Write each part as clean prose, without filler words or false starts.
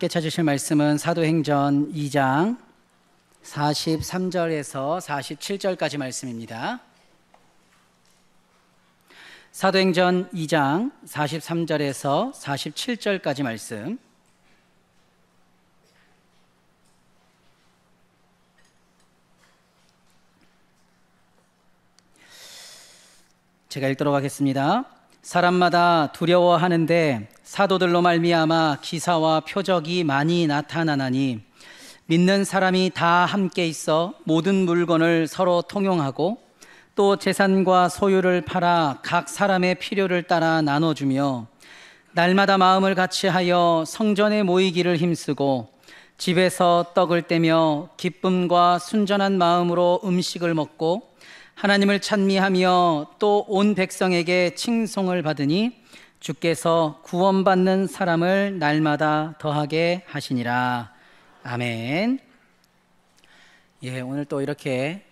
함께 찾으실 말씀은 사도행전 2장 43절에서 47절까지 말씀입니다. 사도행전 2장 43절에서 47절까지 말씀. 제가 읽도록 하겠습니다. 사람마다 두려워하는데 사도들로 말미암아 기사와 표적이 많이 나타나나니 믿는 사람이 다 함께 있어 모든 물건을 서로 통용하고 또 재산과 소유를 팔아 각 사람의 필요를 따라 나눠주며 날마다 마음을 같이하여 성전에 모이기를 힘쓰고 집에서 떡을 떼며 기쁨과 순전한 마음으로 음식을 먹고 하나님을 찬미하며 또 온 백성에게 칭송을 받으니 주께서 구원받는 사람을 날마다 더하게 하시니라. 아멘. 예, 오늘 또 이렇게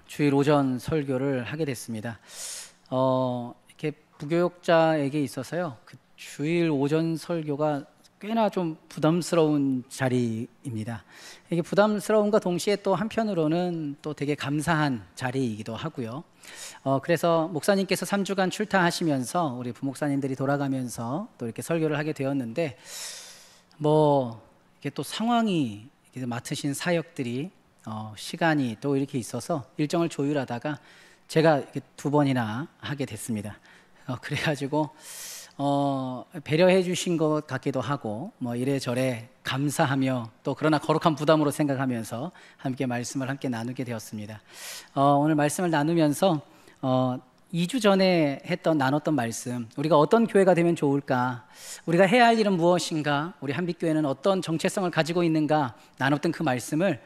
주일 오전 설교를 하게 됐습니다. 이렇게 부교육자에게 있어서요, 그 주일 오전 설교가 꽤나 좀 부담스러운 자리입니다. 이게 부담스러움과 동시에 또 한편으로는 또 되게 감사한 자리이기도 하고요. 그래서 목사님께서 3주간 출타하시면서 우리 부목사님들이 돌아가면서 또 이렇게 설교를 하게 되었는데, 이게 또 상황이 맡으신 사역들이 시간이 또 이렇게 있어서 일정을 조율하다가 제가 이렇게 2번이나 하게 됐습니다. 그래가지고 배려해 주신 것 같기도 하고 이래저래 감사하며 또 그러나 거룩한 부담으로 생각하면서 함께 말씀을 함께 나누게 되었습니다. 오늘 말씀을 나누면서 2주 전에 나눴던 말씀, 우리가 어떤 교회가 되면 좋을까, 우리가 해야 할 일은 무엇인가, 우리 한빛교회는 어떤 정체성을 가지고 있는가 나눴던 그 말씀을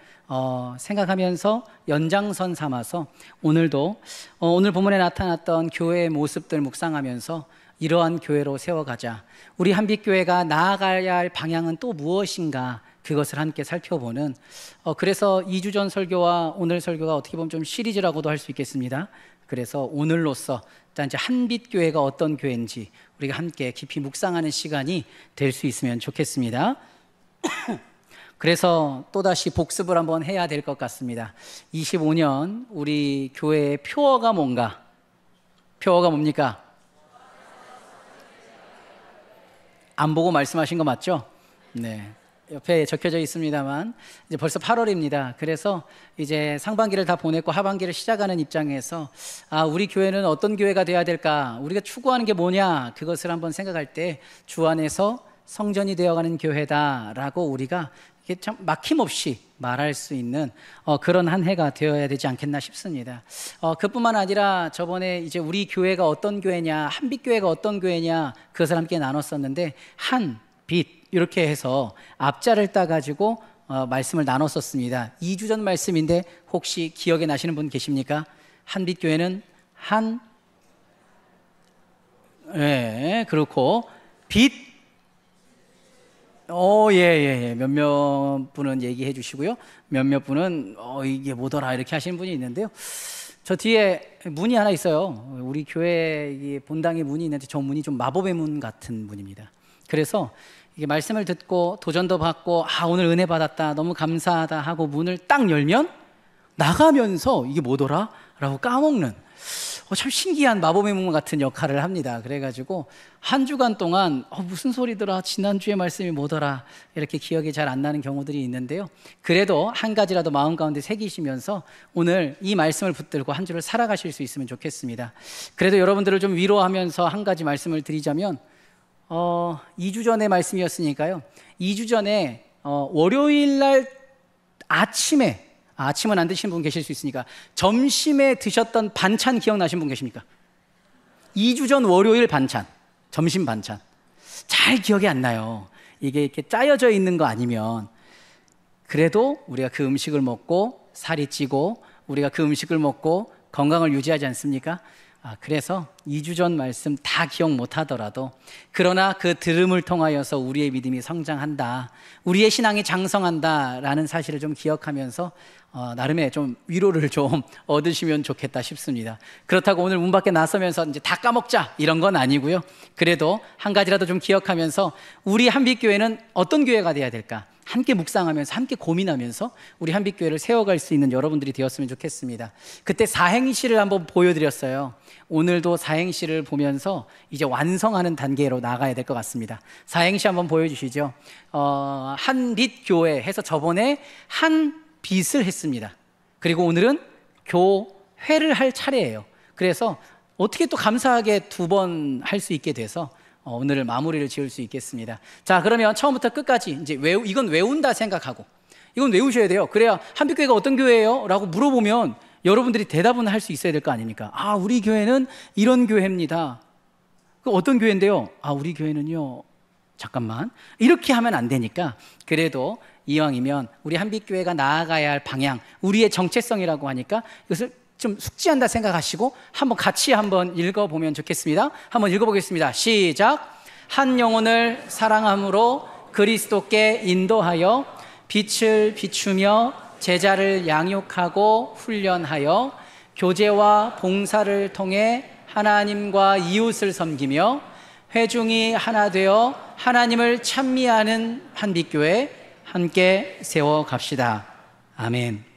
생각하면서 연장선 삼아서 오늘도 오늘 본문에 나타났던 교회의 모습들 묵상하면서 이러한 교회로 세워가자, 우리 한빛교회가 나아가야 할 방향은 또 무엇인가, 그것을 함께 살펴보는, 그래서 2주 전 설교와 오늘 설교가 어떻게 보면 좀 시리즈라고도 할 수 있겠습니다. 그래서 오늘로써 이제 한빛교회가 어떤 교회인지 우리가 함께 깊이 묵상하는 시간이 될 수 있으면 좋겠습니다. 그래서 또다시 복습을 한번 해야 될 것 같습니다. 25년 우리 교회의 표어가 뭔가? 표어가 뭡니까? 안 보고 말씀하신 거 맞죠? 네. 옆에 적혀져 있습니다만 이제 벌써 8월입니다. 그래서 이제 상반기를 다 보냈고 하반기를 시작하는 입장에서 우리 교회는 어떤 교회가 돼야 될까? 우리가 추구하는 게 뭐냐? 그것을 한번 생각할 때 주 안에서 성전이 되어가는 교회다라고 우리가 이게 참 막힘없이 말할 수 있는 그런 한 해가 되어야 되지 않겠나 싶습니다. 그뿐만 아니라 저번에 이제 우리 교회가 어떤 교회냐, 한빛교회가 어떤 교회냐, 그것을 함께 나눴었는데 한빛 이렇게 해서 앞자를 따가지고 말씀을 나눴었습니다. 2주 전 말씀인데 혹시 기억에 나시는 분 계십니까? 한빛교회는 예, 그렇고 빛, 예. 몇몇 분은 얘기해 주시고요. 몇몇 분은 이게 뭐더라 이렇게 하시는 분이 있는데요. 저 뒤에 문이 하나 있어요. 우리 교회 본당에 문이 있는데 저 문이 좀 마법의 문 같은 문입니다. 그래서 이게 말씀을 듣고 도전도 받고 오늘 은혜 받았다, 너무 감사하다 하고 문을 딱 열면 나가면서 이게 뭐더라? 라고 까먹는 참 신기한 마법의 문 같은 역할을 합니다. 그래가지고 한 주간 동안 무슨 소리더라, 지난주에 말씀이 뭐더라, 이렇게 기억이 잘 안 나는 경우들이 있는데요. 그래도 한 가지라도 마음 가운데 새기시면서 오늘 이 말씀을 붙들고 한 주를 살아가실 수 있으면 좋겠습니다. 그래도 여러분들을 좀 위로하면서 한 가지 말씀을 드리자면 2주 전의 말씀이었으니까요. 2주 전에 월요일 날 아침은 안 드시는 분 계실 수 있으니까 점심에 드셨던 반찬 기억나신 분 계십니까? 2주 전 월요일 반찬, 점심 반찬 잘 기억이 안 나요. 이게 이렇게 짜여져 있는 거 아니면. 그래도 우리가 그 음식을 먹고 살이 찌고 우리가 그 음식을 먹고 건강을 유지하지 않습니까? 그래서 2주 전 말씀 다 기억 못하더라도 그러나 그 들음을 통하여서 우리의 믿음이 성장한다, 우리의 신앙이 장성한다라는 사실을 좀 기억하면서 나름의 좀 위로를 좀 얻으시면 좋겠다 싶습니다. 그렇다고 오늘 문 밖에 나서면서 이제 다 까먹자 이런 건 아니고요. 그래도 한 가지라도 좀 기억하면서 우리 한빛교회는 어떤 교회가 돼야 될까? 함께 묵상하면서 함께 고민하면서 우리 한빛교회를 세워갈 수 있는 여러분들이 되었으면 좋겠습니다. 그때 사행시를 한번 보여드렸어요. 오늘도 사행시를 보면서 이제 완성하는 단계로 나가야 될 것 같습니다. 사행시 한번 보여주시죠. 한빛교회 해서 저번에 한빛을 했습니다. 그리고 오늘은 교회를 할 차례예요. 그래서 어떻게 또 감사하게 2번 할 수 있게 돼서 오늘 마무리를 지을 수 있겠습니다. 자, 그러면 처음부터 끝까지 이제 이건 외운다 생각하고 이건 외우셔야 돼요. 그래야 한빛교회가 어떤 교회예요? 라고 물어보면 여러분들이 대답은 할 수 있어야 될 거 아닙니까? 우리 교회는 이런 교회입니다. 그 어떤 교회인데요? 우리 교회는요. 잠깐만. 이렇게 하면 안 되니까 그래도 이왕이면 우리 한빛교회가 나아가야 할 방향, 우리의 정체성이라고 하니까 이것을 좀 숙지한다 생각하시고 같이 한번 읽어보면 좋겠습니다. 한번 읽어보겠습니다. 시작. 한 영혼을 사랑함으로 그리스도께 인도하여 빛을 비추며 제자를 양육하고 훈련하여 교제와 봉사를 통해 하나님과 이웃을 섬기며 회중이 하나 되어 하나님을 찬미하는 한빛교회 함께 세워갑시다. 아멘.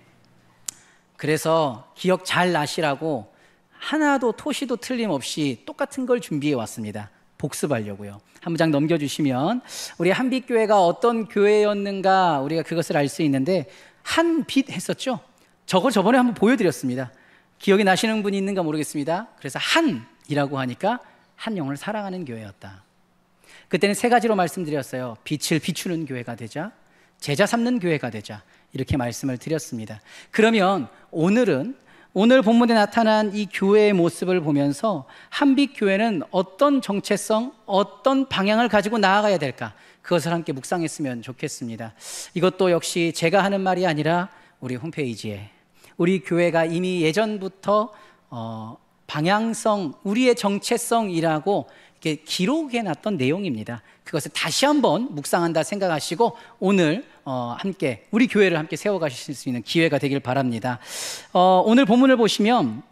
그래서 기억 잘 나시라고 하나도 토시도 틀림없이 똑같은 걸 준비해 왔습니다. 복습하려고요. 한 문장 넘겨주시면 우리 한빛교회가 어떤 교회였는가 우리가 그것을 알 수 있는데 한빛 했었죠? 저걸 저번에 한번 보여드렸습니다. 기억이 나시는 분이 있는가 모르겠습니다. 그래서 한이라고 하니까 한 영혼을 사랑하는 교회였다. 그때는 3가지로 말씀드렸어요. 빛을 비추는 교회가 되자, 제자 삼는 교회가 되자, 이렇게 말씀을 드렸습니다. 그러면 오늘 본문에 나타난 이 교회의 모습을 보면서 한빛교회는 어떤 정체성, 어떤 방향을 가지고 나아가야 될까? 그것을 함께 묵상했으면 좋겠습니다. 이것도 역시 제가 하는 말이 아니라 우리 홈페이지에 우리 교회가 이미 예전부터 방향성, 우리의 정체성이라고 이렇게 기록해놨던 내용입니다. 그것을 다시 한번 묵상한다 생각하시고 오늘 함께 우리 교회를 함께 세워가실 수 있는 기회가 되길 바랍니다. 오늘 본문을 보시면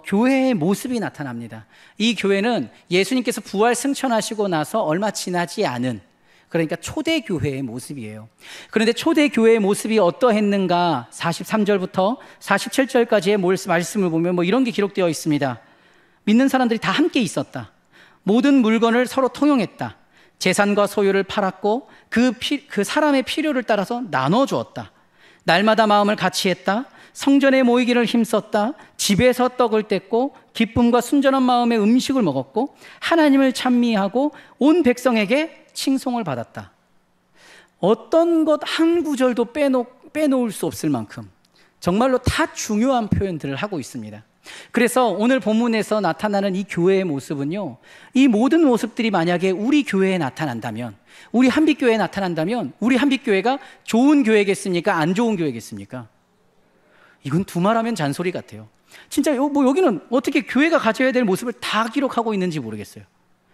교회의 모습이 나타납니다. 이 교회는 예수님께서 부활 승천하시고 나서 얼마 지나지 않은, 그러니까 초대교회의 모습이에요. 그런데 초대교회의 모습이 어떠했는가? 43절부터 47절까지의 말씀을 보면 이런 게 기록되어 있습니다. 믿는 사람들이 다 함께 있었다. 모든 물건을 서로 통용했다. 재산과 소유를 팔았고 그 사람의 필요를 따라서 나눠주었다. 날마다 마음을 같이 했다. 성전에 모이기를 힘썼다. 집에서 떡을 뗐고 기쁨과 순전한 마음에 음식을 먹었고 하나님을 찬미하고 온 백성에게 칭송을 받았다. 어떤 것 한 구절도 빼놓을 수 없을 만큼 정말로 다 중요한 표현들을 하고 있습니다. 그래서 오늘 본문에서 나타나는 이 교회의 모습은요, 이 모든 모습들이 만약에 우리 교회에 나타난다면, 우리 한빛교회에 나타난다면 우리 한빛교회가 좋은 교회겠습니까? 안 좋은 교회겠습니까? 이건 두말하면 잔소리 같아요. 진짜 여기는 어떻게 교회가 가져야 될 모습을 다 기록하고 있는지 모르겠어요.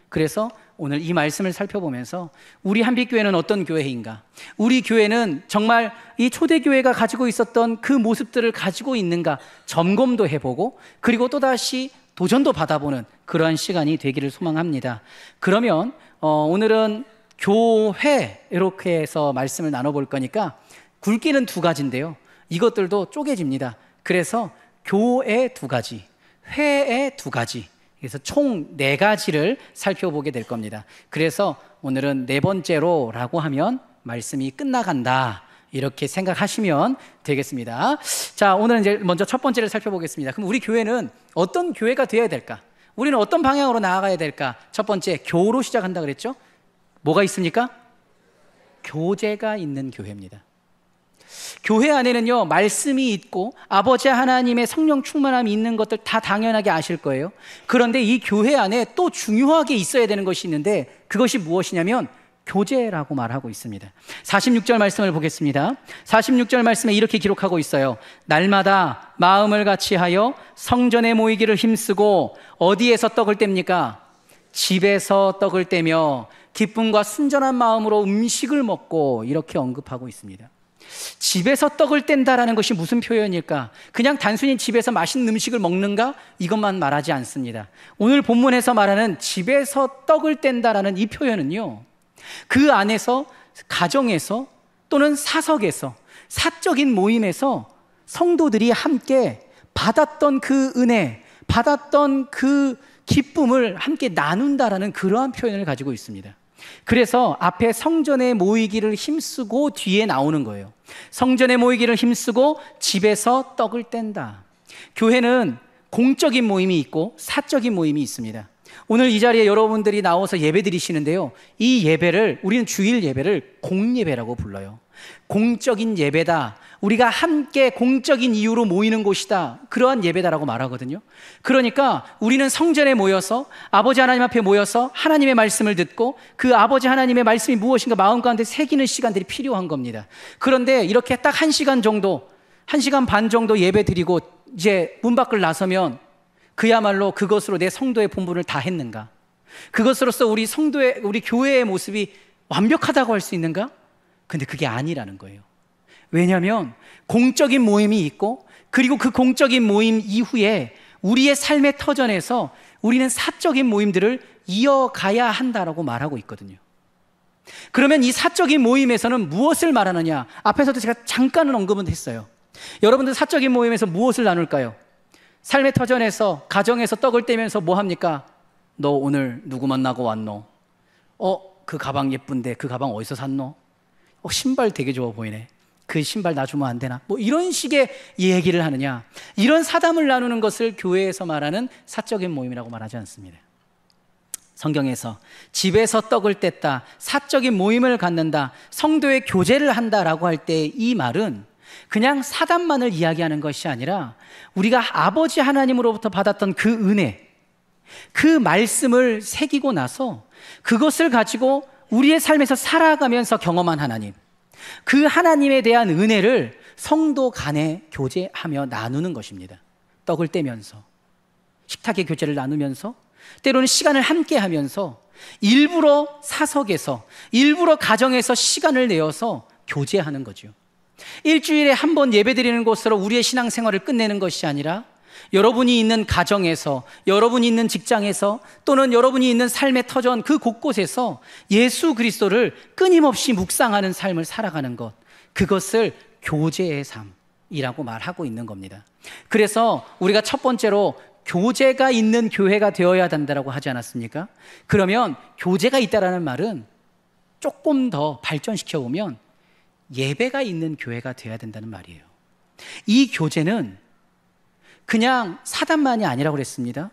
그래서 오늘 이 말씀을 살펴보면서 우리 한빛교회는 어떤 교회인가? 우리 교회는 정말 이 초대교회가 가지고 있었던 그 모습들을 가지고 있는가 점검도 해보고 그리고 또다시 도전도 받아보는 그러한 시간이 되기를 소망합니다. 그러면 오늘은 교회 이렇게 해서 말씀을 나눠볼 거니까 굵기는 2가지인데요. 이것들도 쪼개집니다. 그래서 교회 2가지, 회의 2가지, 그래서 총 4가지를 살펴보게 될 겁니다. 그래서 오늘은 4번째로라고 하면 말씀이 끝나간다 이렇게 생각하시면 되겠습니다. 자, 오늘은 이제 먼저 첫 번째를 살펴보겠습니다. 그럼 우리 교회는 어떤 교회가 되어야 될까? 우리는 어떤 방향으로 나아가야 될까? 첫 번째, 교로 시작한다 그랬죠? 뭐가 있습니까? 교제가 있는 교회입니다. 교회 안에는요, 말씀이 있고 아버지 하나님의 성령 충만함이 있는 것들 다 당연하게 아실 거예요. 그런데 이 교회 안에 또 중요하게 있어야 되는 것이 있는데 그것이 무엇이냐면 교제라고 말하고 있습니다. 46절 말씀을 보겠습니다. 46절 말씀에 이렇게 기록하고 있어요. 날마다 마음을 같이하여 성전에 모이기를 힘쓰고, 어디에서 떡을 뗍니까? 집에서 떡을 떼며 기쁨과 순전한 마음으로 음식을 먹고, 이렇게 언급하고 있습니다. 집에서 떡을 뗀다라는 것이 무슨 표현일까? 그냥 단순히 집에서 맛있는 음식을 먹는가? 이것만 말하지 않습니다. 오늘 본문에서 말하는 집에서 떡을 뗀다라는 이 표현은요, 그 안에서, 가정에서 또는 사석에서, 사적인 모임에서 성도들이 함께 받았던 그 은혜, 받았던 그 기쁨을 함께 나눈다라는 그러한 표현을 가지고 있습니다. 그래서 앞에 성전에 모이기를 힘쓰고 뒤에 나오는 거예요. 성전에 모이기를 힘쓰고 집에서 떡을 뗀다. 교회는 공적인 모임이 있고 사적인 모임이 있습니다. 오늘 이 자리에 여러분들이 나와서 예배 드리시는데요, 이 예배를, 우리는 주일 예배를 공예배라고 불러요. 공적인 예배다, 우리가 함께 공적인 이유로 모이는 곳이다, 그러한 예배다라고 말하거든요. 그러니까 우리는 성전에 모여서 아버지 하나님 앞에 모여서 하나님의 말씀을 듣고 그 아버지 하나님의 말씀이 무엇인가 마음 가운데 새기는 시간들이 필요한 겁니다. 그런데 이렇게 딱 1시간 정도, 1시간 반 정도 예배 드리고 이제 문 밖을 나서면 그야말로 그것으로 내 성도의 본분을 다 했는가? 그것으로서 우리 성도의, 우리 교회의 모습이 완벽하다고 할 수 있는가? 근데 그게 아니라는 거예요. 왜냐하면 공적인 모임이 있고, 그리고 그 공적인 모임 이후에 우리의 삶의 터전에서 우리는 사적인 모임들을 이어가야 한다라고 말하고 있거든요. 그러면 이 사적인 모임에서는 무엇을 말하느냐? 앞에서도 제가 잠깐은 언급은 했어요. 여러분들 사적인 모임에서 무엇을 나눌까요? 삶의 터전에서, 가정에서 떡을 떼면서 뭐 합니까? 너 오늘 누구 만나고 왔노? 그 가방 예쁜데 그 가방 어디서 샀노? 신발 되게 좋아 보이네. 그 신발 나 주면 안 되나? 뭐 이런 식의 얘기를 하느냐? 이런 사담을 나누는 것을 교회에서 말하는 사적인 모임이라고 말하지 않습니다. 성경에서 집에서 떡을 뗐다, 사적인 모임을 갖는다, 성도의 교제를 한다라고 할 때 이 말은 그냥 사담만을 이야기하는 것이 아니라 우리가 아버지 하나님으로부터 받았던 그 은혜, 그 말씀을 새기고 나서 그것을 가지고 우리의 삶에서 살아가면서 경험한 하나님, 그 하나님에 대한 은혜를 성도 간에 교제하며 나누는 것입니다. 떡을 떼면서, 식탁의 교제를 나누면서, 때로는 시간을 함께 하면서, 일부러 사석에서, 일부러 가정에서 시간을 내어서 교제하는 거죠. 일주일에 한 번 예배드리는 것으로 우리의 신앙생활을 끝내는 것이 아니라 여러분이 있는 가정에서, 여러분이 있는 직장에서, 또는 여러분이 있는 삶의 터전 그 곳곳에서 예수 그리스도를 끊임없이 묵상하는 삶을 살아가는 것, 그것을 교제의 삶이라고 말하고 있는 겁니다. 그래서 우리가 첫 번째로 교제가 있는 교회가 되어야 된다고 하지 않았습니까? 그러면 교제가 있다라는 말은 조금 더 발전시켜 보면 예배가 있는 교회가 되어야 된다는 말이에요. 이 교제는 그냥 사담만이 아니라고 그랬습니다.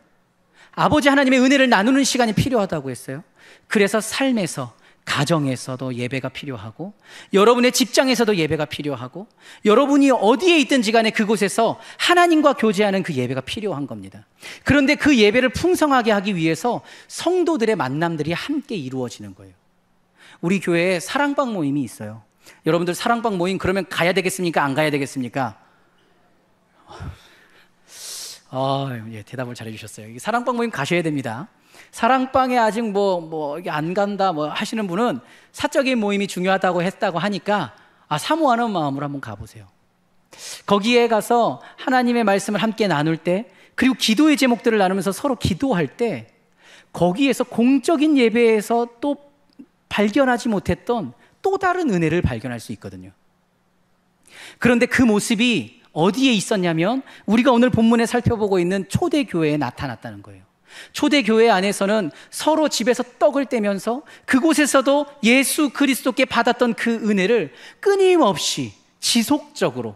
아버지 하나님의 은혜를 나누는 시간이 필요하다고 했어요. 그래서 삶에서, 가정에서도 예배가 필요하고, 여러분의 직장에서도 예배가 필요하고, 여러분이 어디에 있든지 간에 그곳에서 하나님과 교제하는 그 예배가 필요한 겁니다. 그런데 그 예배를 풍성하게 하기 위해서 성도들의 만남들이 함께 이루어지는 거예요. 우리 교회에 사랑방 모임이 있어요. 여러분들 사랑방 모임 그러면 가야 되겠습니까? 안 가야 되겠습니까? 예, 대답을 잘해주셨어요. 사랑방 모임 가셔야 됩니다. 사랑방에 아직 이게 안 간다 하시는 분은 사적인 모임이 중요하다고 했다고 하니까 사모하는 마음으로 한번 가보세요. 거기에 가서 하나님의 말씀을 함께 나눌 때, 그리고 기도의 제목들을 나누면서 서로 기도할 때, 거기에서 공적인 예배에서 또 발견하지 못했던 또 다른 은혜를 발견할 수 있거든요. 그런데 그 모습이 어디에 있었냐면 우리가 오늘 본문에 살펴보고 있는 초대교회에 나타났다는 거예요. 초대교회 안에서는 서로 집에서 떡을 떼면서 그곳에서도 예수 그리스도께 받았던 그 은혜를 끊임없이 지속적으로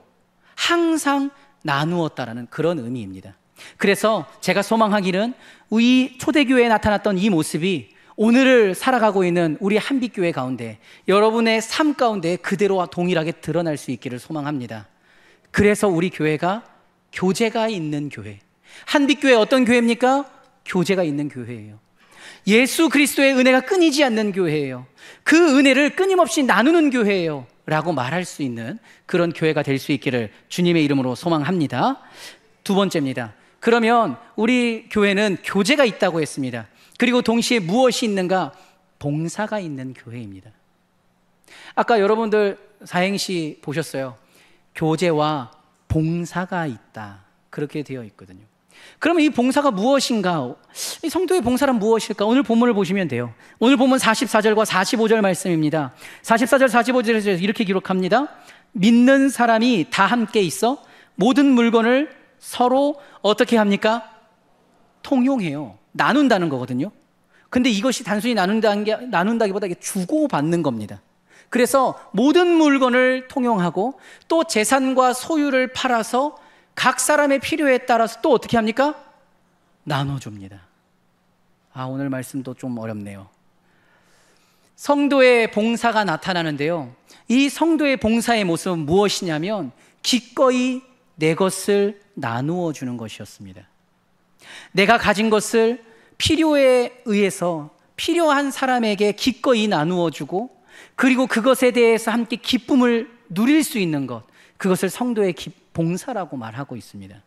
항상 나누었다라는 그런 의미입니다. 그래서 제가 소망하기는 이 초대교회에 나타났던 이 모습이 오늘을 살아가고 있는 우리 한빛교회 가운데, 여러분의 삶 가운데 그대로와 동일하게 드러날 수 있기를 소망합니다. 그래서 우리 교회가 교제가 있는 교회, 한빛교회 어떤 교회입니까? 교제가 있는 교회예요. 예수 그리스도의 은혜가 끊이지 않는 교회예요. 그 은혜를 끊임없이 나누는 교회예요 라고 말할 수 있는 그런 교회가 될 수 있기를 주님의 이름으로 소망합니다. 두 번째입니다. 그러면 우리 교회는 교제가 있다고 했습니다. 그리고 동시에 무엇이 있는가? 봉사가 있는 교회입니다. 아까 여러분들 사행시 보셨어요. 교제와 봉사가 있다, 그렇게 되어 있거든요. 그러면 이 봉사가 무엇인가? 이 성도의 봉사란 무엇일까? 오늘 본문을 보시면 돼요. 오늘 본문 44절과 45절 말씀입니다. 44절 45절에서 이렇게 기록합니다. 믿는 사람이 다 함께 있어 모든 물건을 서로 어떻게 합니까? 통용해요. 나눈다는 거거든요. 근데 이것이 단순히 나눈다기보다 이게 주고받는 겁니다. 그래서 모든 물건을 통용하고 또 재산과 소유를 팔아서 각 사람의 필요에 따라서 또 어떻게 합니까? 나눠줍니다. 오늘 말씀도 좀 어렵네요. 성도의 봉사가 나타나는데요, 이 성도의 봉사의 모습은 무엇이냐면 기꺼이 내 것을 나누어 주는 것이었습니다. 내가 가진 것을 필요에 의해서 필요한 사람에게 기꺼이 나누어 주고, 그리고 그것에 대해서 함께 기쁨을 누릴 수 있는 것, 그것을 성도의 봉사라고 말하고 있습니다.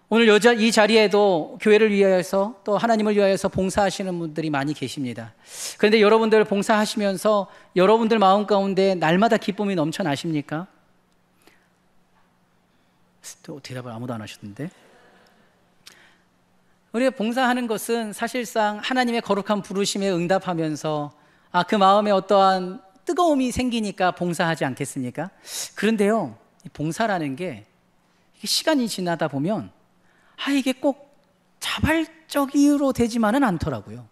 오늘 이 자리에도 교회를 위하여서 또 하나님을 위하여서 봉사하시는 분들이 많이 계십니다. 그런데 여러분들 봉사하시면서 여러분들 마음 가운데 날마다 기쁨이 넘쳐나십니까? 또 대답을 아무도 안 하셨는데. 우리가 봉사하는 것은 사실상 하나님의 거룩한 부르심에 응답하면서 그 마음에 어떠한 뜨거움이 생기니까 봉사하지 않겠습니까? 그런데요, 봉사라는 게 시간이 지나다 보면 이게 꼭 자발적으로 되지만은 않더라고요.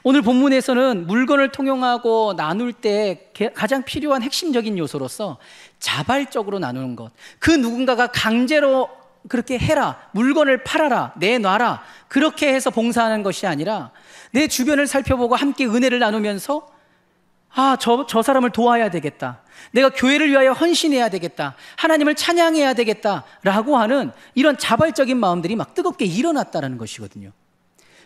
오늘 본문에서는 물건을 통용하고 나눌 때 가장 필요한 핵심적인 요소로서 자발적으로 나누는 것, 그 누군가가 강제로 그렇게 해라, 물건을 팔아라, 내놔라, 그렇게 해서 봉사하는 것이 아니라 내 주변을 살펴보고 함께 은혜를 나누면서 저 사람을 도와야 되겠다, 내가 교회를 위하여 헌신해야 되겠다, 하나님을 찬양해야 되겠다라고 하는 이런 자발적인 마음들이 막 뜨겁게 일어났다는 것이거든요.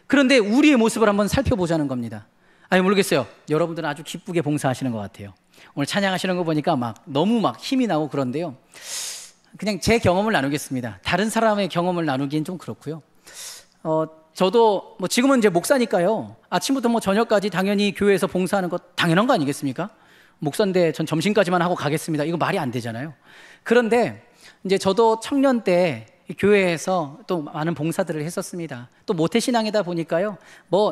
그런데 우리의 모습을 한번 살펴보자는 겁니다. 모르겠어요. 여러분들은 아주 기쁘게 봉사하시는 것 같아요. 오늘 찬양하시는 거 보니까 너무 힘이 나고 그런데요, 그냥 제 경험을 나누겠습니다. 다른 사람의 경험을 나누기엔 좀 그렇고요. 저도 지금은 이제 목사니까요, 아침부터 저녁까지 당연히 교회에서 봉사하는 것 당연한 거 아니겠습니까? 목사인데 전 점심까지만 하고 가겠습니다, 이거 말이 안 되잖아요. 그런데 이제 저도 청년 때 교회에서 또 많은 봉사들을 했었습니다. 또 모태신앙이다 보니까요,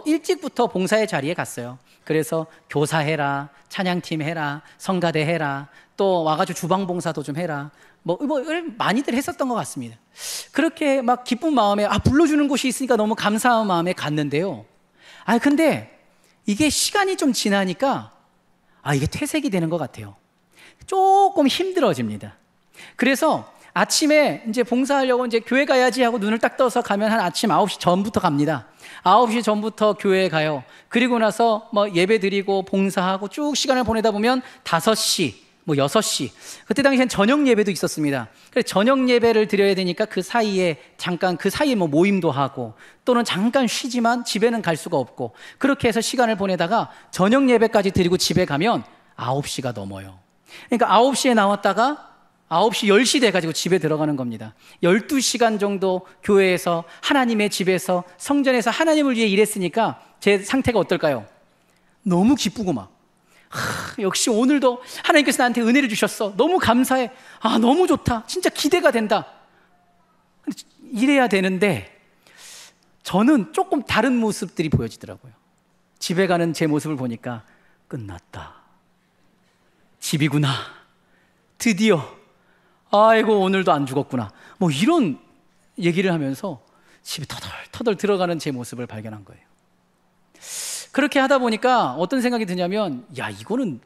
일찍부터 봉사의 자리에 갔어요. 그래서 교사해라, 찬양팀 해라, 성가대 해라, 또 와가지고 주방봉사도 좀 해라, 많이들 했었던 것 같습니다. 그렇게 기쁜 마음에 불러주는 곳이 있으니까 너무 감사한 마음에 갔는데요, 근데 이게 시간이 좀 지나니까 이게 퇴색이 되는 것 같아요. 조금 힘들어집니다. 그래서 아침에 이제 봉사하려고 이제 교회 가야지 하고 눈을 딱 떠서 가면 한 아침 9시 전부터 갑니다. 9시 전부터 교회에 가요. 그리고 나서 예배 드리고 봉사하고 쭉 시간을 보내다 보면 5시, 6시, 그때 당시엔 저녁 예배도 있었습니다. 그래서 저녁 예배를 드려야 되니까 그 사이에 잠깐 모임도 하고 또는 잠깐 쉬지만 집에는 갈 수가 없고, 그렇게 해서 시간을 보내다가 저녁 예배까지 드리고 집에 가면 9시가 넘어요. 그러니까 9시에 나왔다가 9시, 10시 돼가지고 집에 들어가는 겁니다. 12시간 정도 교회에서, 하나님의 집에서, 성전에서 하나님을 위해 일했으니까 제 상태가 어떨까요? 너무 기쁘고 역시 오늘도 하나님께서 나한테 은혜를 주셨어, 너무 감사해, 너무 좋다, 진짜 기대가 된다, 이래야 되는데 저는 조금 다른 모습들이 보여지더라고요. 집에 가는 제 모습을 보니까 끝났다, 집이구나, 드디어 아이고 오늘도 안 죽었구나, 이런 얘기를 하면서 집에 터덜터덜 들어가는 제 모습을 발견한 거예요. 그렇게 하다 보니까 어떤 생각이 드냐면, 이거는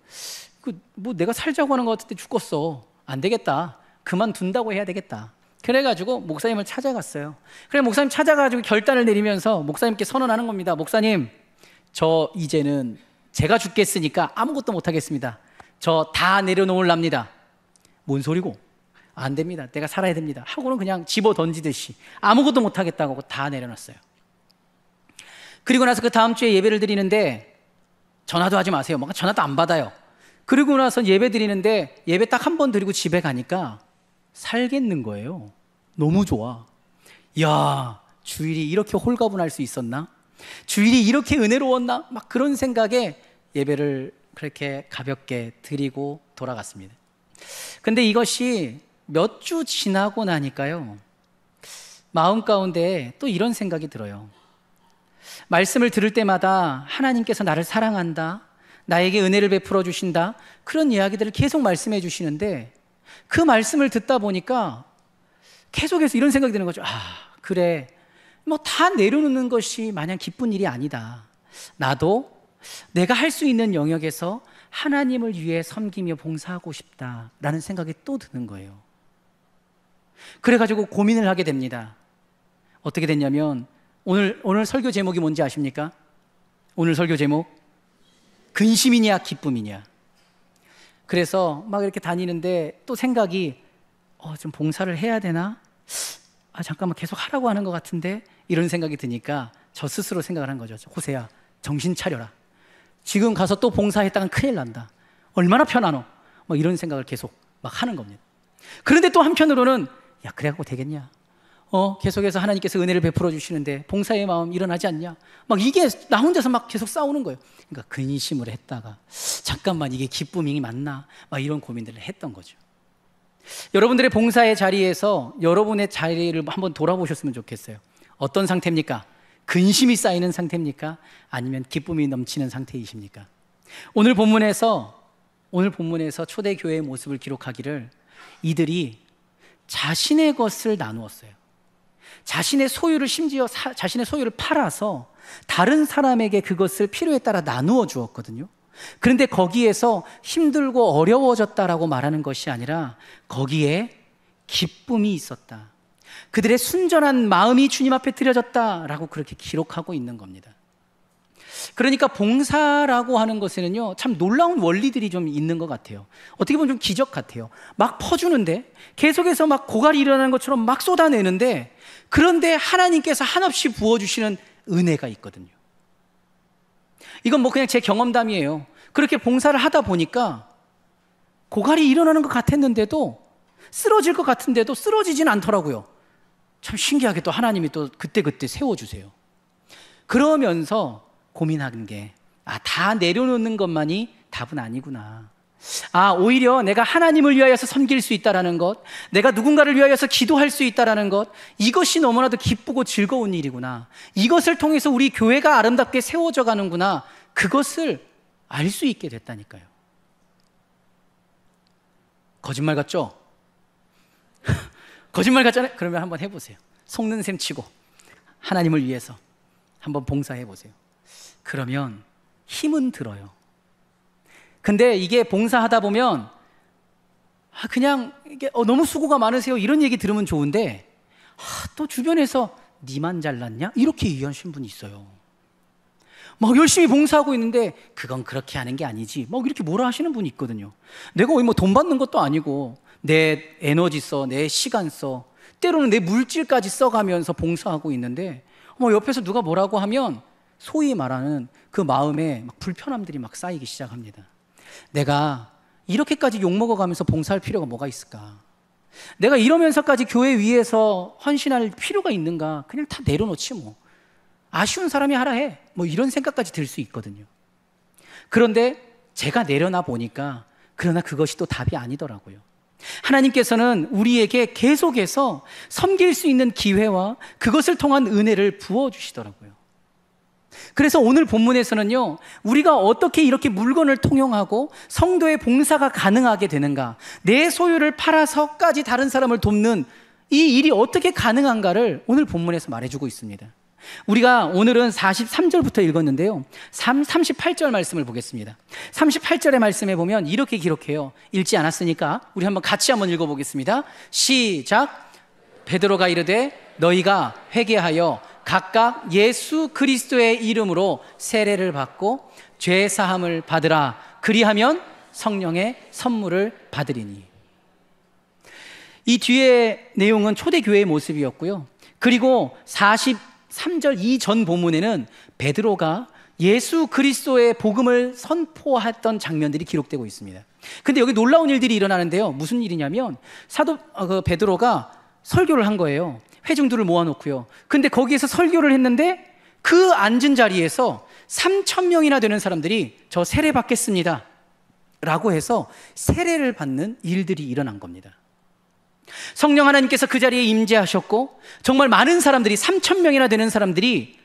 내가 살자고 하는 것 같은데 죽었어, 안 되겠다, 그만둔다고 해야 되겠다. 그래가지고 목사님을 찾아갔어요. 그래 목사님 찾아가지고 결단을 내리면서 목사님께 선언하는 겁니다. 목사님, 저 이제는 제가 죽겠으니까 아무것도 못하겠습니다. 저 다 내려놓으랍니다. 뭔 소리고? 안 됩니다, 내가 살아야 됩니다 하고는 그냥 집어 던지듯이 아무것도 못하겠다고 하고 다 내려놨어요. 그리고 나서 그 다음 주에 예배를 드리는데 전화도 하지 마세요. 막 전화도 안 받아요. 그리고 나서 예배 드리는데 예배 딱 한 번 드리고 집에 가니까 살겠는 거예요. 너무 좋아. 야, 주일이 이렇게 홀가분할 수 있었나? 주일이 이렇게 은혜로웠나? 막 그런 생각에 예배를 그렇게 가볍게 드리고 돌아갔습니다. 근데 이것이 몇 주 지나고 나니까요, 마음 가운데 또 이런 생각이 들어요. 말씀을 들을 때마다 하나님께서 나를 사랑한다, 나에게 은혜를 베풀어 주신다, 그런 이야기들을 계속 말씀해 주시는데 그 말씀을 듣다 보니까 계속해서 이런 생각이 드는 거죠. 아, 그래, 뭐 다 내려놓는 것이 마냥 기쁜 일이 아니다. 나도 내가 할 수 있는 영역에서 하나님을 위해 섬기며 봉사하고 싶다라는 생각이 또 드는 거예요. 그래가지고 고민을 하게 됩니다. 어떻게 됐냐면 오늘 설교 제목이 뭔지 아십니까? 오늘 설교 제목, 근심이냐 기쁨이냐. 그래서 막 이렇게 다니는데 또 생각이 좀 봉사를 해야 되나? 잠깐만, 계속 하라고 하는 것 같은데, 이런 생각이 드니까 저 스스로 생각을 한 거죠. 호세야, 정신 차려라. 지금 가서 또 봉사했다간 큰일 난다. 얼마나 편하노? 막 이런 생각을 계속 막 하는 겁니다. 그런데 또 한편으로는 야, 그래갖고 되겠냐? 계속해서 하나님께서 은혜를 베풀어 주시는데 봉사의 마음 일어나지 않냐? 막 이게 나 혼자서 막 계속 싸우는 거예요. 그러니까 근심을 했다가 잠깐만, 이게 기쁨이 맞나? 막 이런 고민들을 했던 거죠. 여러분들의 봉사의 자리에서 여러분의 자리를 한번 돌아보셨으면 좋겠어요. 어떤 상태입니까? 근심이 쌓이는 상태입니까? 아니면 기쁨이 넘치는 상태이십니까? 오늘 본문에서 초대교회의 모습을 기록하기를 이들이 자신의 것을 나누었어요. 자신의 소유를, 심지어 자신의 소유를 팔아서 다른 사람에게 그것을 필요에 따라 나누어 주었거든요. 그런데 거기에서 힘들고 어려워졌다라고 말하는 것이 아니라 거기에 기쁨이 있었다. 그들의 순전한 마음이 주님 앞에 드려졌다라고 그렇게 기록하고 있는 겁니다. 그러니까 봉사라고 하는 것에는요, 참 놀라운 원리들이 좀 있는 것 같아요. 어떻게 보면 좀 기적 같아요. 막 퍼주는데, 계속해서 막 고갈이 일어나는 것처럼 막 쏟아내는데, 그런데 하나님께서 한없이 부어주시는 은혜가 있거든요. 이건 뭐 그냥 제 경험담이에요. 그렇게 봉사를 하다 보니까 고갈이 일어나는 것 같았는데도, 쓰러질 것 같은데도 쓰러지진 않더라고요. 참 신기하게 또 하나님이 또 그때그때 세워주세요. 그러면서 고민하는 게, 다 내려놓는 것만이 답은 아니구나. 오히려 내가 하나님을 위하여서 섬길 수 있다라는 것, 내가 누군가를 위하여서 기도할 수 있다라는 것, 이것이 너무나도 기쁘고 즐거운 일이구나. 이것을 통해서 우리 교회가 아름답게 세워져 가는구나. 그것을 알 수 있게 됐다니까요. 거짓말 같죠? 거짓말 같잖아요. 그러면 한번 해보세요. 속는 셈 치고 하나님을 위해서 한번 봉사해보세요. 그러면 힘은 들어요. 근데 이게 봉사하다 보면 그냥 이게 너무 수고가 많으세요, 이런 얘기 들으면 좋은데, 또 주변에서 니만 잘났냐? 이렇게 얘기하시는 분이 있어요. 막 열심히 봉사하고 있는데 그건 그렇게 하는 게 아니지, 막 이렇게 뭐라 하시는 분이 있거든요. 내가 뭐 돈 받는 것도 아니고 내 에너지 써, 내 시간 써, 때로는 내 물질까지 써가면서 봉사하고 있는데 옆에서 누가 뭐라고 하면 소위 말하는 그 마음에 막 불편함들이 막 쌓이기 시작합니다. 내가 이렇게까지 욕먹어가면서 봉사할 필요가 뭐가 있을까? 내가 이러면서까지 교회 위에서 헌신할 필요가 있는가? 그냥 다 내려놓지 뭐. 아쉬운 사람이 하라 해. 뭐 이런 생각까지 들 수 있거든요. 그런데 제가 내려놔 보니까 그러나 그것이 또 답이 아니더라고요. 하나님께서는 우리에게 계속해서 섬길 수 있는 기회와 그것을 통한 은혜를 부어주시더라고요. 그래서 오늘 본문에서는요, 우리가 어떻게 이렇게 물건을 통용하고 성도의 봉사가 가능하게 되는가, 내 소유를 팔아서까지 다른 사람을 돕는 이 일이 어떻게 가능한가를 오늘 본문에서 말해주고 있습니다. 우리가 오늘은 43절부터 읽었는데요, 38절 말씀을 보겠습니다. 38절의 말씀에 보면 이렇게 기록해요. 읽지 않았으니까 우리 한번 같이 한번 읽어보겠습니다. 시작. 베드로가 이르되 너희가 회개하여 각각 예수 그리스도의 이름으로 세례를 받고 죄 사함을 받으라. 그리하면 성령의 선물을 받으리니. 이 뒤에 내용은 초대교회의 모습이었고요. 그리고 3절 이전 본문에는 베드로가 예수 그리스도의 복음을 선포했던 장면들이 기록되고 있습니다. 근데 여기 놀라운 일들이 일어나는데요. 무슨 일이냐면 사도 베드로가 설교를 한 거예요. 회중들을 모아놓고요. 근데 거기에서 설교를 했는데 그 앉은 자리에서 3,000명이나 되는 사람들이 저 세례 받겠습니다 라고 해서 세례를 받는 일들이 일어난 겁니다. 성령 하나님께서 그 자리에 임재하셨고 정말 많은 사람들이 3,000명이나 되는 사람들이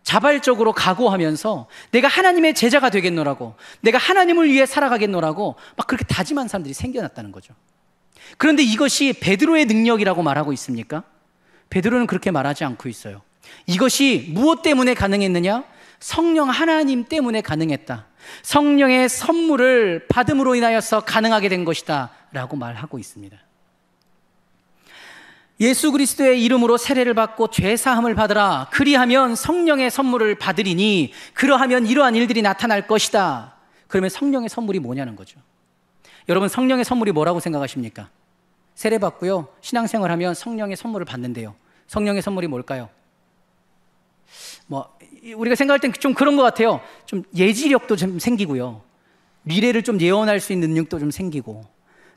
자발적으로 각오하면서 내가 하나님의 제자가 되겠노라고, 내가 하나님을 위해 살아가겠노라고 막 그렇게 다짐한 사람들이 생겨났다는 거죠. 그런데 이것이 베드로의 능력이라고 말하고 있습니까? 베드로는 그렇게 말하지 않고 있어요. 이것이 무엇 때문에 가능했느냐? 성령 하나님 때문에 가능했다. 성령의 선물을 받음으로 인하여서 가능하게 된 것이다 라고 말하고 있습니다. 예수 그리스도의 이름으로 세례를 받고 죄사함을 받으라. 그리하면 성령의 선물을 받으리니 그러하면 이러한 일들이 나타날 것이다. 그러면 성령의 선물이 뭐냐는 거죠. 여러분, 성령의 선물이 뭐라고 생각하십니까? 세례 받고요, 신앙생활하면 성령의 선물을 받는데요. 성령의 선물이 뭘까요? 우리가 생각할 땐 좀 그런 것 같아요. 좀 예지력도 좀 생기고요, 미래를 좀 예언할 수 있는 능력도 좀 생기고,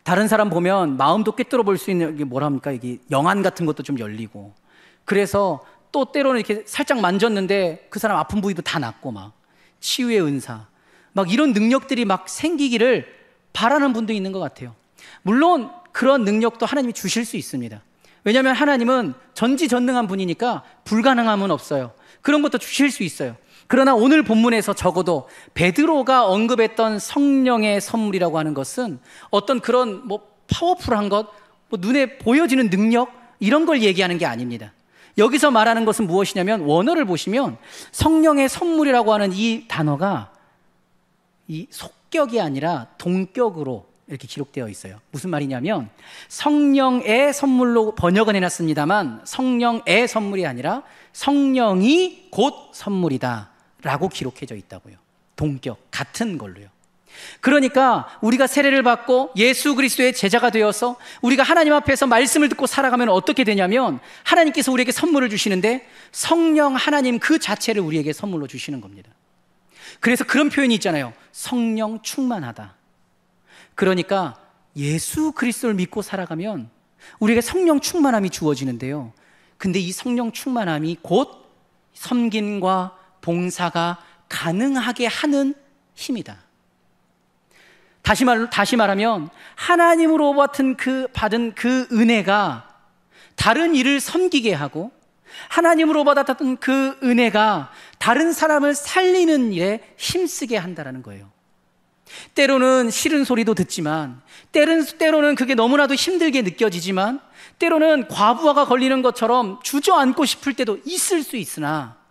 다른 사람 보면 마음도 꿰뚫어 볼 수 있는, 이게 뭐랍니까? 이게 영안 같은 것도 좀 열리고, 그래서 또 때로는 이렇게 살짝 만졌는데 그 사람 아픈 부위도 다 낫고, 막 치유의 은사, 막 이런 능력들이 막 생기기를 바라는 분도 있는 것 같아요. 물론 그런 능력도 하나님이 주실 수 있습니다. 왜냐하면 하나님은 전지전능한 분이니까 불가능함은 없어요. 그런 것도 주실 수 있어요. 그러나 오늘 본문에서 적어도 베드로가 언급했던 성령의 선물이라고 하는 것은 어떤 그런 파워풀한 것, 눈에 보여지는 능력, 이런 걸 얘기하는 게 아닙니다. 여기서 말하는 것은 무엇이냐면, 원어를 보시면 성령의 선물이라고 하는 이 단어가 이 속격이 아니라 동격으로 이렇게 기록되어 있어요. 무슨 말이냐면, 성령의 선물로 번역은 해놨습니다만 성령의 선물이 아니라 성령이 곧 선물이다 라고 기록해져 있다고요. 동격, 같은 걸로요. 그러니까 우리가 세례를 받고 예수 그리스도의 제자가 되어서 우리가 하나님 앞에서 말씀을 듣고 살아가면 어떻게 되냐면, 하나님께서 우리에게 선물을 주시는데 성령 하나님 그 자체를 우리에게 선물로 주시는 겁니다. 그래서 그런 표현이 있잖아요. 성령 충만하다. 그러니까 예수 그리스도를 믿고 살아가면 우리에게 성령 충만함이 주어지는데요. 근데 이 성령 충만함이 곧 섬김과 봉사가 가능하게 하는 힘이다. 다시 말하면 하나님으로 받은 그 은혜가 다른 일을 섬기게 하고, 하나님으로 받았던 그 은혜가 다른 사람을 살리는 일에 힘쓰게 한다는 거예요. 때로는 싫은 소리도 듣지만, 때로는 그게 너무나도 힘들게 느껴지지만, 때로는 과부하가 걸리는 것처럼 주저앉고 싶을 때도 있을 수 있으나,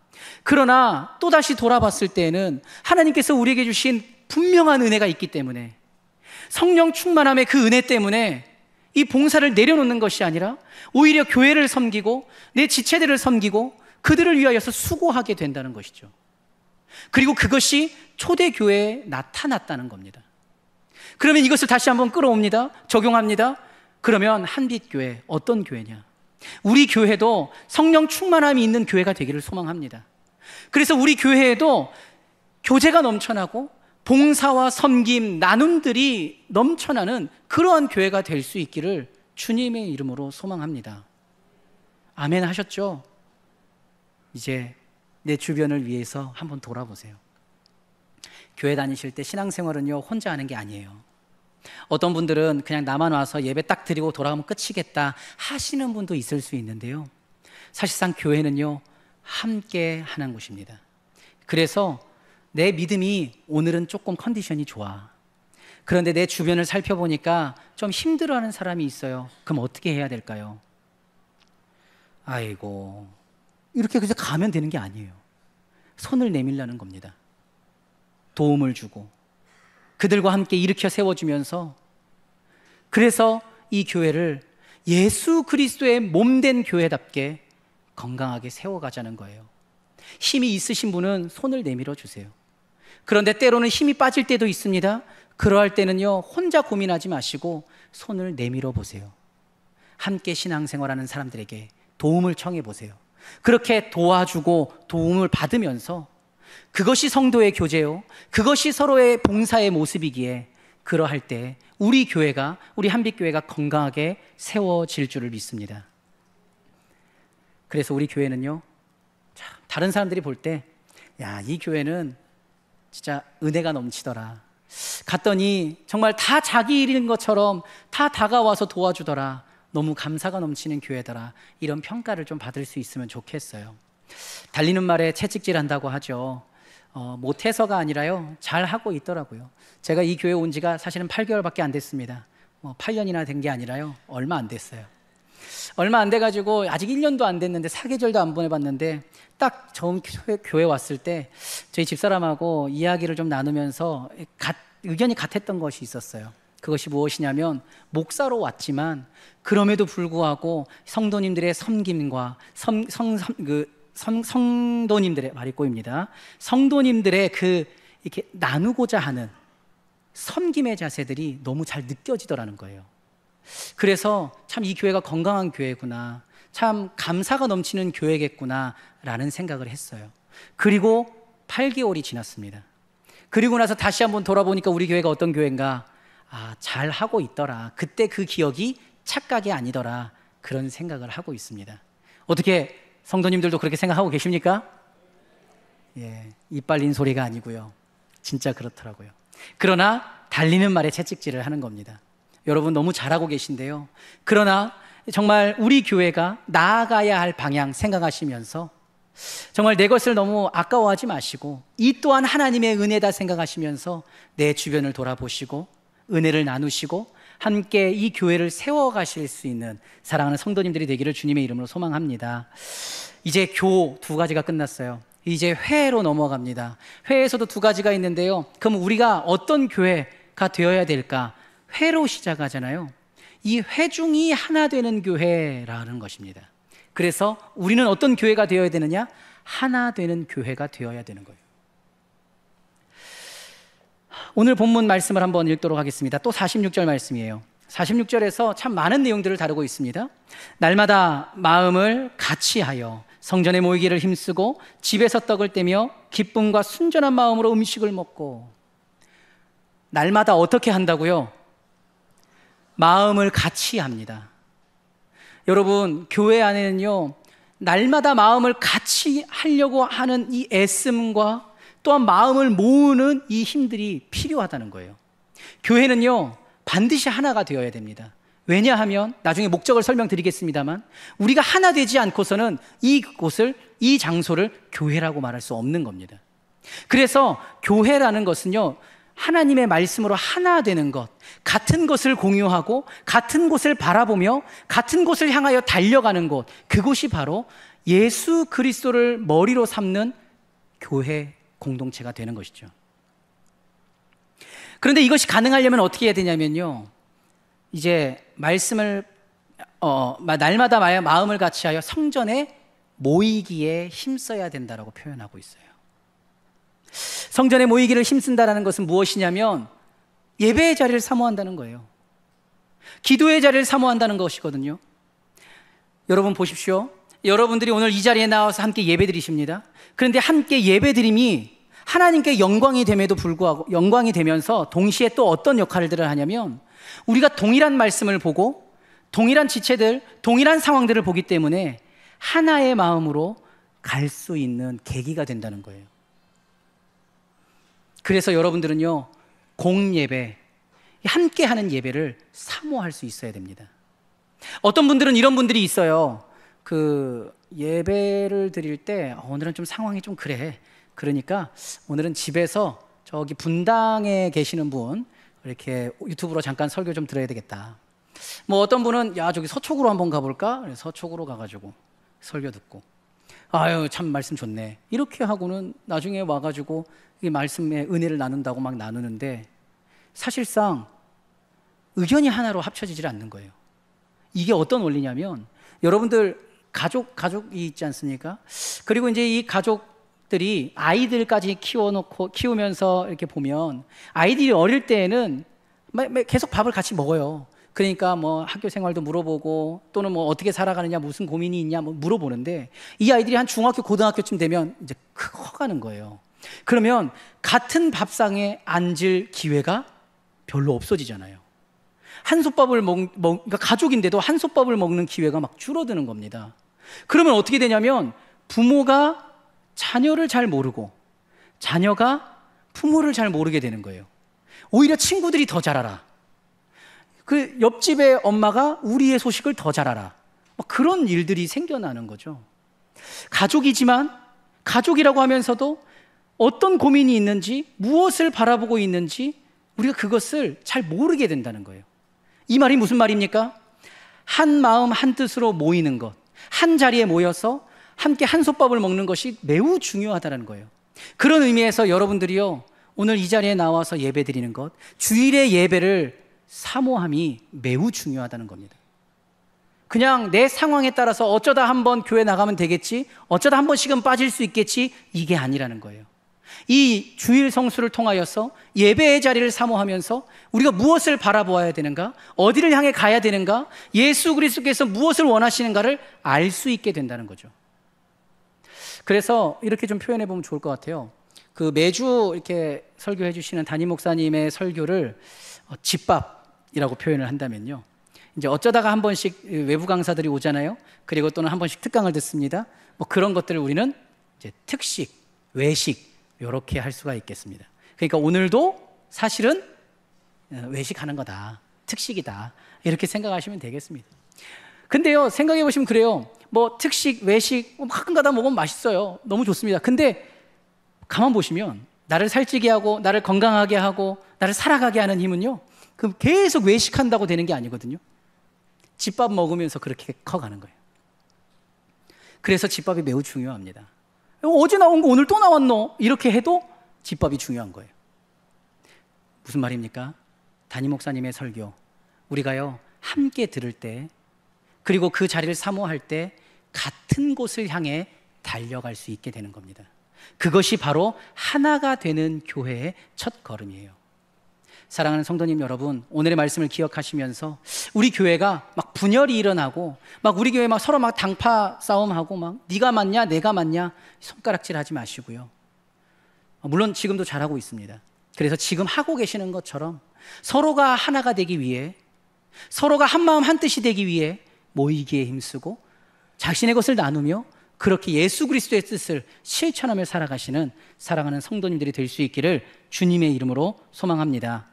그러나 또다시 돌아봤을 때에는 하나님께서 우리에게 주신 분명한 은혜가 있기 때문에, 성령 충만함의 그 은혜 때문에 이 봉사를 내려놓는 것이 아니라 오히려 교회를 섬기고 내 지체들을 섬기고 그들을 위하여서 수고하게 된다는 것이죠. 그리고 그것이 초대교회에 나타났다는 겁니다. 그러면 이것을 다시 한번 끌어옵니다. 적용합니다. 그러면 한빛교회, 어떤 교회냐? 우리 교회도 성령 충만함이 있는 교회가 되기를 소망합니다. 그래서 우리 교회에도 교제가 넘쳐나고 봉사와 섬김, 나눔들이 넘쳐나는 그러한 교회가 될 수 있기를 주님의 이름으로 소망합니다. 아멘 하셨죠? 이제 내 주변을 위해서 한번 돌아보세요. 교회 다니실 때 신앙생활은요, 혼자 하는 게 아니에요. 어떤 분들은 그냥 나만 와서 예배 딱 드리고 돌아가면 끝이겠다 하시는 분도 있을 수 있는데요, 사실상 교회는요, 함께 하는 곳입니다. 그래서 내 믿음이 오늘은 조금 컨디션이 좋아. 그런데 내 주변을 살펴보니까 좀 힘들어하는 사람이 있어요. 그럼 어떻게 해야 될까요? 아이고, 이렇게 그래서 가면 되는 게 아니에요. 손을 내밀라는 겁니다. 도움을 주고 그들과 함께 일으켜 세워주면서, 그래서 이 교회를 예수 그리스도의 몸된 교회답게 건강하게 세워가자는 거예요. 힘이 있으신 분은 손을 내밀어 주세요. 그런데 때로는 힘이 빠질 때도 있습니다. 그러할 때는요, 혼자 고민하지 마시고 손을 내밀어 보세요. 함께 신앙생활하는 사람들에게 도움을 청해 보세요. 그렇게 도와주고 도움을 받으면서 그것이 성도의 교제요, 그것이 서로의 봉사의 모습이기에 그러할 때 우리 교회가, 우리 한빛교회가 건강하게 세워질 줄을 믿습니다. 그래서 우리 교회는요, 다른 사람들이 볼 때 야, 이 교회는 진짜 은혜가 넘치더라, 갔더니 정말 다 자기 일인 것처럼 다 다가와서 도와주더라, 너무 감사가 넘치는 교회더라, 이런 평가를 좀 받을 수 있으면 좋겠어요. 달리는 말에 채찍질 한다고 하죠. 못해서가 아니라요, 잘하고 있더라고요. 제가 이 교회 온 지가 사실은 8개월밖에 안 됐습니다. 8년이나 된 게 아니라요, 얼마 안 됐어요. 얼마 안 돼가지고 아직 1년도 안 됐는데 사계절도 안 보내봤는데 딱 처음 교회 왔을 때 저희 집사람하고 이야기를 좀 나누면서 의견이 같았던 것이 있었어요. 그것이 무엇이냐면, 목사로 왔지만 그럼에도 불구하고 성도님들의 섬김과 성도님들의, 말이 꼬입니다, 성도님들의 이렇게 나누고자 하는 섬김의 자세들이 너무 잘 느껴지더라는 거예요. 그래서 참 이 교회가 건강한 교회구나, 참 감사가 넘치는 교회겠구나 라는 생각을 했어요. 그리고 8개월이 지났습니다. 그리고 나서 다시 한번 돌아보니까 우리 교회가 어떤 교회인가, 잘하고 있더라, 그때 그 기억이 착각이 아니더라, 그런 생각을 하고 있습니다. 어떻게 성도님들도 그렇게 생각하고 계십니까? 예, 입 빨린 소리가 아니고요, 진짜 그렇더라고요. 그러나 달리는 말에 채찍질을 하는 겁니다. 여러분 너무 잘하고 계신데요, 그러나 정말 우리 교회가 나아가야 할 방향 생각하시면서 정말 내 것을 너무 아까워하지 마시고 이 또한 하나님의 은혜다 생각하시면서 내 주변을 돌아보시고 은혜를 나누시고 함께 이 교회를 세워가실 수 있는 사랑하는 성도님들이 되기를 주님의 이름으로 소망합니다. 이제 교 2가지가 끝났어요. 이제 회로 넘어갑니다. 회에서도 2가지가 있는데요, 그럼 우리가 어떤 교회가 되어야 될까? 회로 시작하잖아요. 이 회중이 하나 되는 교회라는 것입니다. 그래서 우리는 어떤 교회가 되어야 되느냐? 하나 되는 교회가 되어야 되는 거예요. 오늘 본문 말씀을 한번 읽도록 하겠습니다. 또 46절 말씀이에요. 46절에서 참 많은 내용들을 다루고 있습니다. 날마다 마음을 같이하여 성전에 모이기를 힘쓰고 집에서 떡을 떼며 기쁨과 순전한 마음으로 음식을 먹고. 날마다 어떻게 한다고요? 마음을 같이 합니다. 여러분, 교회 안에는요, 날마다 마음을 같이 하려고 하는 이 애씀과 또한 마음을 모으는 이 힘들이 필요하다는 거예요. 교회는요, 반드시 하나가 되어야 됩니다. 왜냐하면 나중에 목적을 설명드리겠습니다만 우리가 하나 되지 않고서는 이곳을, 이 장소를 교회라고 말할 수 없는 겁니다. 그래서 교회라는 것은요, 하나님의 말씀으로 하나 되는 것, 같은 것을 공유하고 같은 곳을 바라보며 같은 곳을 향하여 달려가는 곳, 그곳이 바로 예수 그리스도를 머리로 삼는 교회 공동체가 되는 것이죠. 그런데 이것이 가능하려면 어떻게 해야 되냐면요, 이제 말씀을 날마다 마음을 같이하여 성전에 모이기에 힘써야 된다라고 표현하고 있어요. 성전에 모이기를 힘쓴다라는 것은 무엇이냐면 예배의 자리를 사모한다는 거예요. 기도의 자리를 사모한다는 것이거든요. 여러분 보십시오. 여러분들이 오늘 이 자리에 나와서 함께 예배드리십니다. 그런데 함께 예배드림이 하나님께 영광이 됨에도 불구하고, 영광이 되면서 동시에 또 어떤 역할들을 하냐면 우리가 동일한 말씀을 보고 동일한 지체들, 동일한 상황들을 보기 때문에 하나의 마음으로 갈 수 있는 계기가 된다는 거예요. 그래서 여러분들은요, 공예배, 함께 하는 예배를 사모할 수 있어야 됩니다. 어떤 분들은 이런 분들이 있어요. 예배를 드릴 때 오늘은 좀 상황이 좀 그래, 그러니까 오늘은 집에서 저기 분당에 계시는 분 이렇게 유튜브로 잠깐 설교 좀 들어야 되겠다. 뭐 어떤 분은 야, 저기 서초구로 한번 가볼까? 서초구로 가가지고 설교 듣고, 아유 참 말씀 좋네, 이렇게 하고는 나중에 와가지고 이 말씀의 은혜를 나눈다고 막 나누는데 사실상 의견이 하나로 합쳐지질 않는 거예요. 이게 어떤 원리냐면, 여러분들 가족이 있지 않습니까? 그리고 이제 이 가족들이 아이들까지 키우면서 이렇게 보면 아이들이 어릴 때에는 계속 밥을 같이 먹어요. 그러니까 뭐 학교 생활도 물어보고 또는 뭐 어떻게 살아가느냐, 무슨 고민이 있냐 뭐 물어보는데, 이 아이들이 한 중학교, 고등학교쯤 되면 이제 커가는 거예요. 그러면 같은 밥상에 앉을 기회가 별로 없어지잖아요. 한솥밥을 그러니까 가족인데도 한솥밥을 먹는 기회가 막 줄어드는 겁니다. 그러면 어떻게 되냐면 부모가 자녀를 잘 모르고 자녀가 부모를 잘 모르게 되는 거예요. 오히려 친구들이 더 잘 알아. 그 옆집의 엄마가 우리의 소식을 더 잘 알아. 그런 일들이 생겨나는 거죠. 가족이지만 가족이라고 하면서도 어떤 고민이 있는지, 무엇을 바라보고 있는지 우리가 그것을 잘 모르게 된다는 거예요. 이 말이 무슨 말입니까? 한 마음 한 뜻으로 모이는 것, 한 자리에 모여서 함께 한솥밥을 먹는 것이 매우 중요하다는 거예요. 그런 의미에서 여러분들이요, 오늘 이 자리에 나와서 예배 드리는 것, 주일의 예배를 사모함이 매우 중요하다는 겁니다. 그냥 내 상황에 따라서 어쩌다 한번 교회 나가면 되겠지, 어쩌다 한 번씩은 빠질 수 있겠지, 이게 아니라는 거예요. 이 주일 성수를 통하여서 예배의 자리를 사모하면서 우리가 무엇을 바라보아야 되는가, 어디를 향해 가야 되는가, 예수 그리스도께서 무엇을 원하시는가를 알 수 있게 된다는 거죠. 그래서 이렇게 좀 표현해 보면 좋을 것 같아요. 그 매주 이렇게 설교해 주시는 담임 목사님의 설교를 집밥이라고 표현을 한다면요, 이제 어쩌다가 한 번씩 외부 강사들이 오잖아요. 그리고 또는 한 번씩 특강을 듣습니다. 뭐 그런 것들을 우리는 이제 특식, 외식 이렇게 할 수가 있겠습니다. 그러니까 오늘도 사실은 외식하는 거다, 특식이다, 이렇게 생각하시면 되겠습니다. 근데요, 생각해 보시면 그래요. 뭐 특식, 외식 가끔가다 먹으면 맛있어요. 너무 좋습니다. 근데 가만 보시면 나를 살찌게 하고 나를 건강하게 하고 나를 살아가게 하는 힘은요, 그 계속 외식한다고 되는 게 아니거든요. 집밥 먹으면서 그렇게 커가는 거예요. 그래서 집밥이 매우 중요합니다. 어제 나온 거 오늘 또 나왔노? 이렇게 해도 집밥이 중요한 거예요. 무슨 말입니까? 담임 목사님의 설교, 우리가요 함께 들을 때, 그리고 그 자리를 사모할 때 같은 곳을 향해 달려갈 수 있게 되는 겁니다. 그것이 바로 하나가 되는 교회의 첫 걸음이에요. 사랑하는 성도님 여러분, 오늘의 말씀을 기억하시면서 우리 교회가 막 분열이 일어나고 막 우리 교회 막 서로 막 당파 싸움하고 막 네가 맞냐 내가 맞냐 손가락질 하지 마시고요. 물론 지금도 잘하고 있습니다. 그래서 지금 하고 계시는 것처럼 서로가 하나가 되기 위해, 서로가 한 마음 한 뜻이 되기 위해 모이기에 힘쓰고 자신의 것을 나누며 그렇게 예수 그리스도의 뜻을 실천하며 살아가시는 사랑하는 성도님들이 될 수 있기를 주님의 이름으로 소망합니다.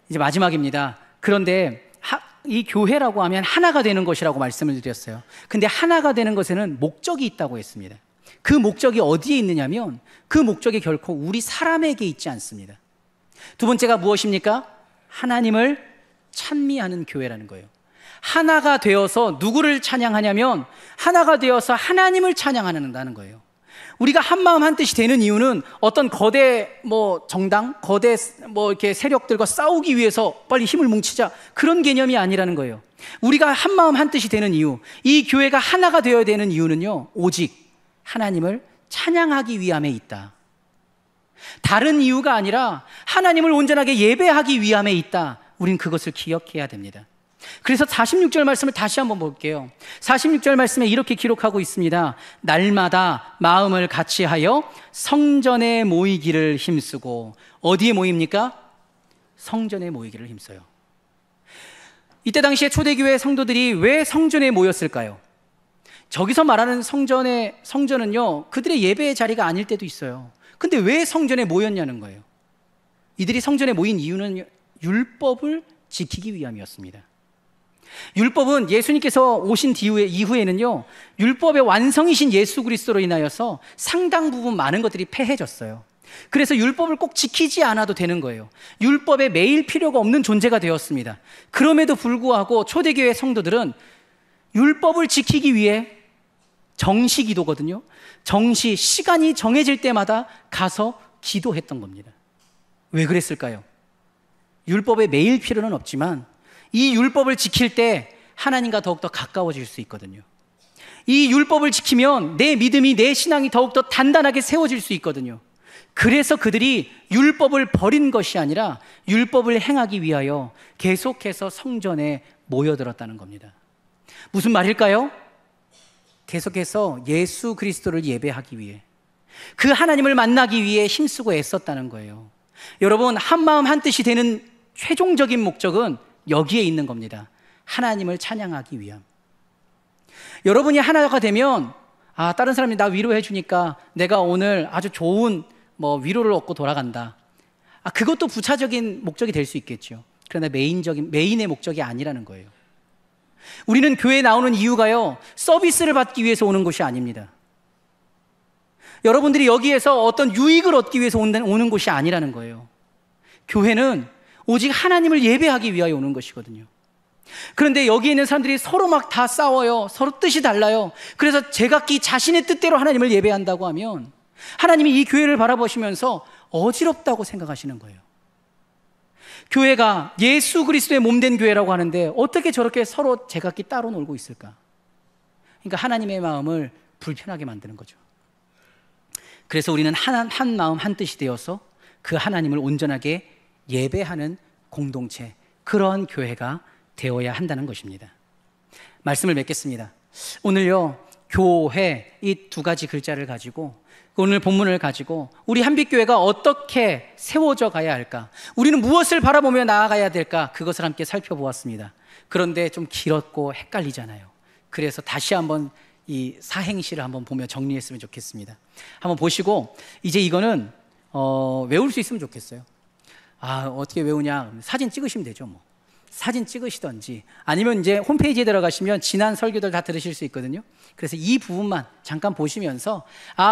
이제 마지막입니다. 그런데 이 교회라고 하면 하나가 되는 것이라고 말씀을 드렸어요. 근데 하나가 되는 것에는 목적이 있다고 했습니다. 그 목적이 어디에 있느냐면 그 목적이 결코 우리 사람에게 있지 않습니다. 두 번째가 무엇입니까? 하나님을 찬미하는 교회라는 거예요. 하나가 되어서 누구를 찬양하냐면 하나가 되어서 하나님을 찬양한다는 거예요. 우리가 한 마음 한 뜻이 되는 이유는 어떤 거대 정당, 거대 이렇게 세력들과 싸우기 위해서 빨리 힘을 뭉치자, 그런 개념이 아니라는 거예요. 우리가 한 마음 한 뜻이 되는 이유, 이 교회가 하나가 되어야 되는 이유는요, 오직 하나님을 찬양하기 위함에 있다. 다른 이유가 아니라 하나님을 온전하게 예배하기 위함에 있다. 우린 그것을 기억해야 됩니다. 그래서 46절 말씀을 다시 한번 볼게요. 46절 말씀에 이렇게 기록하고 있습니다. 날마다 마음을 같이하여 성전에 모이기를 힘쓰고. 어디에 모입니까? 성전에 모이기를 힘써요. 이때 당시에 초대교회 성도들이 왜 성전에 모였을까요? 저기서 말하는 성전은요, 그들의 예배의 자리가 아닐 때도 있어요. 근데 왜 성전에 모였냐는 거예요. 이들이 성전에 모인 이유는 율법을 지키기 위함이었습니다. 율법은 예수님께서 오신 이후에는요, 율법의 완성이신 예수 그리스도로 인하여서 상당 부분 많은 것들이 폐해졌어요. 그래서 율법을 꼭 지키지 않아도 되는 거예요. 율법에 매일 필요가 없는 존재가 되었습니다. 그럼에도 불구하고 초대교회 성도들은 율법을 지키기 위해 정시 기도거든요. 정시, 시간이 정해질 때마다 가서 기도했던 겁니다. 왜 그랬을까요? 율법에 매일 필요는 없지만 이 율법을 지킬 때 하나님과 더욱더 가까워질 수 있거든요. 이 율법을 지키면 내 믿음이, 내 신앙이 더욱더 단단하게 세워질 수 있거든요. 그래서 그들이 율법을 버린 것이 아니라 율법을 행하기 위하여 계속해서 성전에 모여들었다는 겁니다. 무슨 말일까요? 계속해서 예수 그리스도를 예배하기 위해, 그 하나님을 만나기 위해 힘쓰고 애썼다는 거예요. 여러분, 한마음 한뜻이 되는 최종적인 목적은 여기에 있는 겁니다. 하나님을 찬양하기 위함. 여러분이 하나가 되면 다른 사람이 나 위로해 주니까 내가 오늘 아주 좋은 위로를 얻고 돌아간다. 그것도 부차적인 목적이 될 수 있겠죠. 그러나 메인의 목적이 아니라는 거예요. 우리는 교회에 나오는 이유가요, 서비스를 받기 위해서 오는 것이 아닙니다. 여러분들이 여기에서 어떤 유익을 얻기 위해서 오는 곳이 아니라는 거예요. 교회는 오직 하나님을 예배하기 위하여 오는 것이거든요. 그런데 여기 있는 사람들이 서로 막 다 싸워요. 서로 뜻이 달라요. 그래서 제각기 자신의 뜻대로 하나님을 예배한다고 하면 하나님이 이 교회를 바라보시면서 어지럽다고 생각하시는 거예요. 교회가 예수 그리스도의 몸된 교회라고 하는데 어떻게 저렇게 서로 제각기 따로 놀고 있을까? 그러니까 하나님의 마음을 불편하게 만드는 거죠. 그래서 우리는 한 마음 한 뜻이 되어서 그 하나님을 온전하게 예배하는 공동체, 그런 교회가 되어야 한다는 것입니다. 말씀을 맺겠습니다. 오늘요, 교회, 이 두 가지 글자를 가지고, 오늘 본문을 가지고 우리 한빛교회가 어떻게 세워져 가야 할까, 우리는 무엇을 바라보며 나아가야 될까, 그것을 함께 살펴보았습니다. 그런데 좀 길었고 헷갈리잖아요. 그래서 다시 한번 이 사행시를 한번 보며 정리했으면 좋겠습니다. 한번 보시고 이제 이거는 외울 수 있으면 좋겠어요. 어떻게 외우냐? 사진 찍으시면 되죠. 사진 찍으시던지 아니면 이제 홈페이지에 들어가시면 지난 설교들 다 들으실 수 있거든요. 그래서 이 부분만 잠깐 보시면서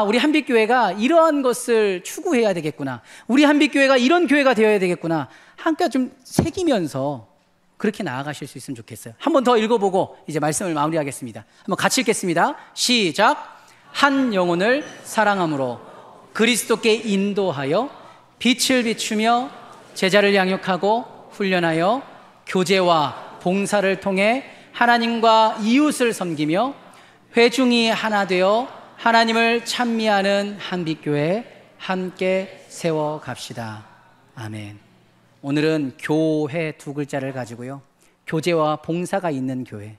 우리 한빛교회가 이러한 것을 추구해야 되겠구나, 우리 한빛교회가 이런 교회가 되어야 되겠구나, 함께 좀 새기면서 그렇게 나아가실 수 있으면 좋겠어요. 한 번 더 읽어보고 이제 말씀을 마무리하겠습니다. 한번 같이 읽겠습니다. 시작. 한 영혼을 사랑함으로 그리스도께 인도하여 빛을 비추며 제자를 양육하고 훈련하여 교제와 봉사를 통해 하나님과 이웃을 섬기며 회중이 하나 되어 하나님을 찬미하는 한빛교회 함께 세워갑시다. 아멘. 오늘은 교회 두 글자를 가지고요, 교제와 봉사가 있는 교회,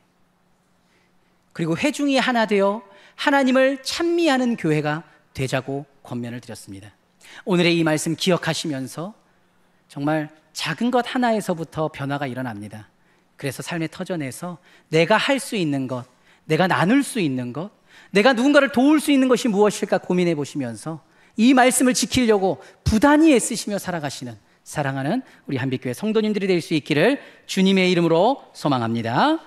그리고 회중이 하나 되어 하나님을 찬미하는 교회가 되자고 권면을 드렸습니다. 오늘의 이 말씀 기억하시면서 정말 작은 것 하나에서부터 변화가 일어납니다. 그래서 삶의 터전에서 내가 할 수 있는 것, 내가 나눌 수 있는 것, 내가 누군가를 도울 수 있는 것이 무엇일까 고민해 보시면서 이 말씀을 지키려고 부단히 애쓰시며 살아가시는, 사랑하는 우리 한빛교회 성도님들이 될 수 있기를 주님의 이름으로 소망합니다.